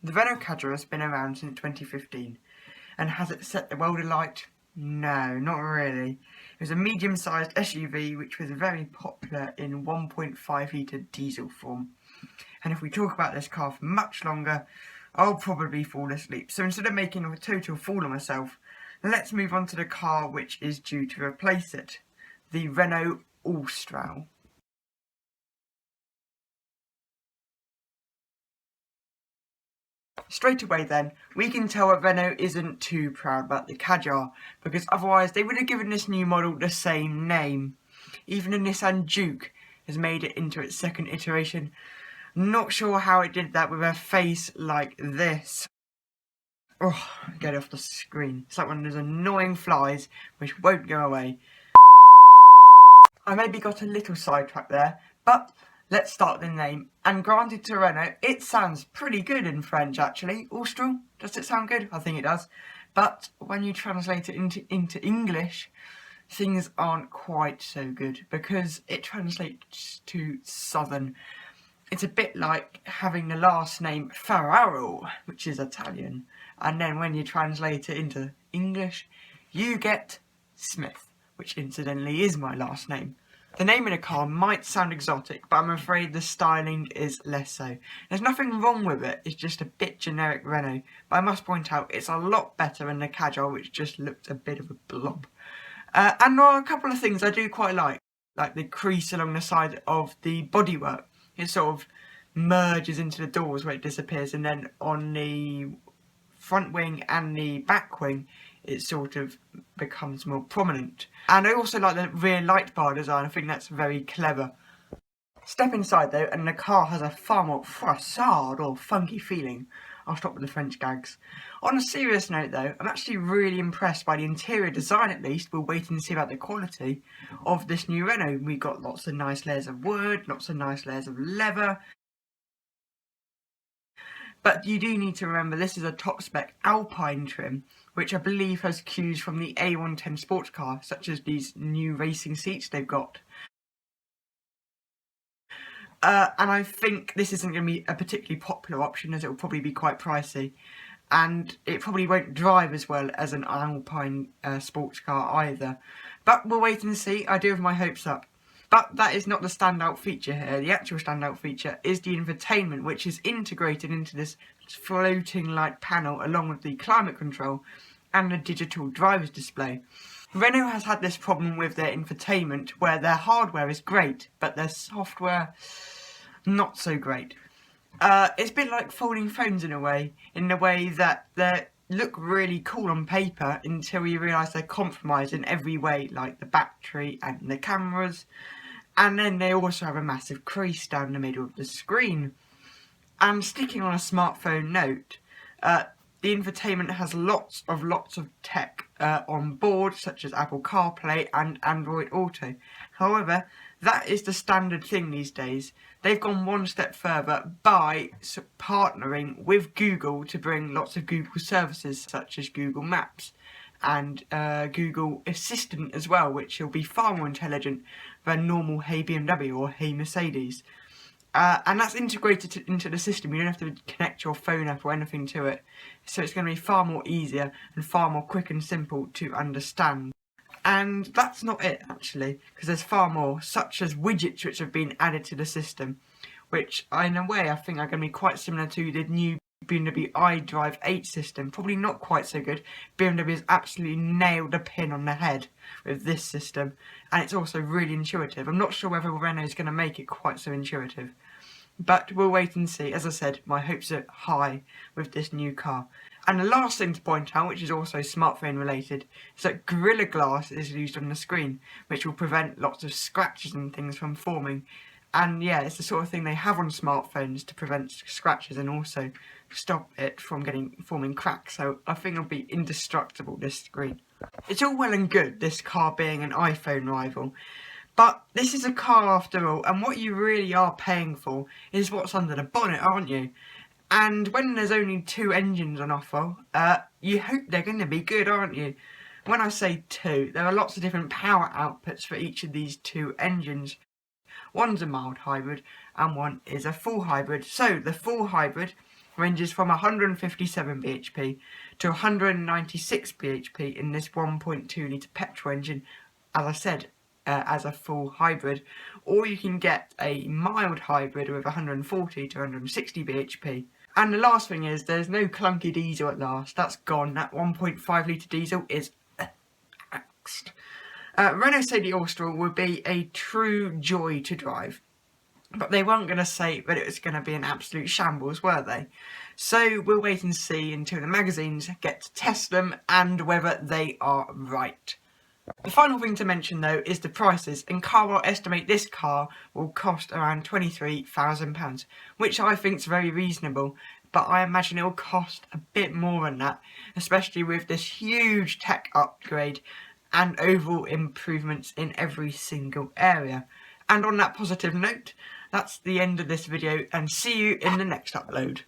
The Renault Kadjar has been around since 2015, and has it set the world alight? No, not really. It was a medium-sized SUV which was very popular in 1.5 litre diesel form. And if we talk about this car for much longer, I'll probably fall asleep. So instead of making a total fool of myself, let's move on to the car which is due to replace it, the Renault Austral. Straight away then, we can tell that Renault isn't too proud about the Kadjar, because otherwise they would have given this new model the same name. Even the Nissan Juke has made it into its second iteration. Not sure how it did that with a face like this. Oh, get it off the screen. It's like one of those annoying flies which won't go away. I maybe got a little sidetracked there, but let's start with the name. And granted to Renault, it sounds pretty good in French actually. Austral, does it sound good? I think it does. But when you translate it into English, things aren't quite so good, because it translates to southern. It's a bit like having the last name Ferraro, which is Italian, and then when you translate it into English, you get Smith, which incidentally is my last name. The name of the car might sound exotic, but I'm afraid the styling is less so. There's nothing wrong with it, it's just a bit generic Renault, but I must point out it's a lot better than the Kadjar, which just looked a bit of a blob. And there are a couple of things I do quite like the crease along the side of the bodywork. It sort of merges into the doors where it disappears, and then on the front wing and the back wing it sort of becomes more prominent. And I also like the rear light bar design. I think that's very clever. Step inside though, and the car has a far more facade or funky feeling. I'll stop with the French gags. On a serious note though, I'm actually really impressed by the interior design at least. We'll wait and see about the quality of this new Renault. We've got lots of nice layers of wood, lots of nice layers of leather. But you do need to remember this is a top spec Alpine trim, which I believe has cues from the A110 sports car, such as these new racing seats they've got. And I think this isn't going to be a particularly popular option, as it will probably be quite pricey. And it probably won't drive as well as an Alpine sports car either. But we'll wait and see. I do have my hopes up. But that is not the standout feature here. The actual standout feature is the infotainment, which is integrated into this floating light panel along with the climate control and the digital driver's display. Renault has had this problem with their infotainment, where their hardware is great, but their software not so great. It's a bit like folding phones in the way that they look really cool on paper until you realise they're compromised in every way, like the battery and the cameras. And then they also have a massive crease down the middle of the screen. And sticking on a smartphone note, the infotainment has lots of tech on board, such as Apple CarPlay and Android Auto. However, that is the standard thing these days. They've gone one step further by partnering with Google to bring lots of Google services, such as Google Maps and Google Assistant as well, which will be far more intelligent than normal Hey BMW or Hey Mercedes. And that's integrated into the system. You don't have to connect your phone up or anything to it. So it's going to be far more easier and far more quick and simple to understand. And that's not it, actually, because there's far more, such as widgets which have been added to the system, which in a way I think are going to be quite similar to the new BMW iDrive 8 system. Probably not quite so good. BMW has absolutely nailed the pin on the head with this system, and it's also really intuitive. I'm not sure whether Renault is going to make it quite so intuitive, but we'll wait and see. As I said, my hopes are high with this new car. And the last thing to point out, which is also smartphone related, is that Gorilla Glass is used on the screen, which will prevent lots of scratches and things from forming. And yeah, it's the sort of thing they have on smartphones to prevent scratches and also stop it from forming cracks. So I think it'll be indestructible, this screen. It's all well and good, this car being an iPhone rival, but this is a car after all, and what you really are paying for is what's under the bonnet, aren't you? And when there's only two engines on offer, you hope they're going to be good, aren't you? When I say two, there are lots of different power outputs for each of these two engines. One's a mild hybrid and one is a full hybrid. So the full hybrid ranges from 157 bhp to 196 bhp in this 1.2 litre petrol engine, as I said, as a full hybrid, or you can get a mild hybrid with 140 to 160 bhp. And the last thing is, there's no clunky diesel at last. That's gone. That 1.5 litre diesel is axed. Renault Austral would be a true joy to drive. But they weren't going to say that it was going to be an absolute shambles, were they? So we'll wait and see until the magazines get to test them and whether they are right. The final thing to mention though is the prices, and Carwow estimate this car will cost around £23,000, which I think is very reasonable, but I imagine it will cost a bit more than that, especially with this huge tech upgrade and overall improvements in every single area. And on that positive note, that's the end of this video, and see you in the next upload.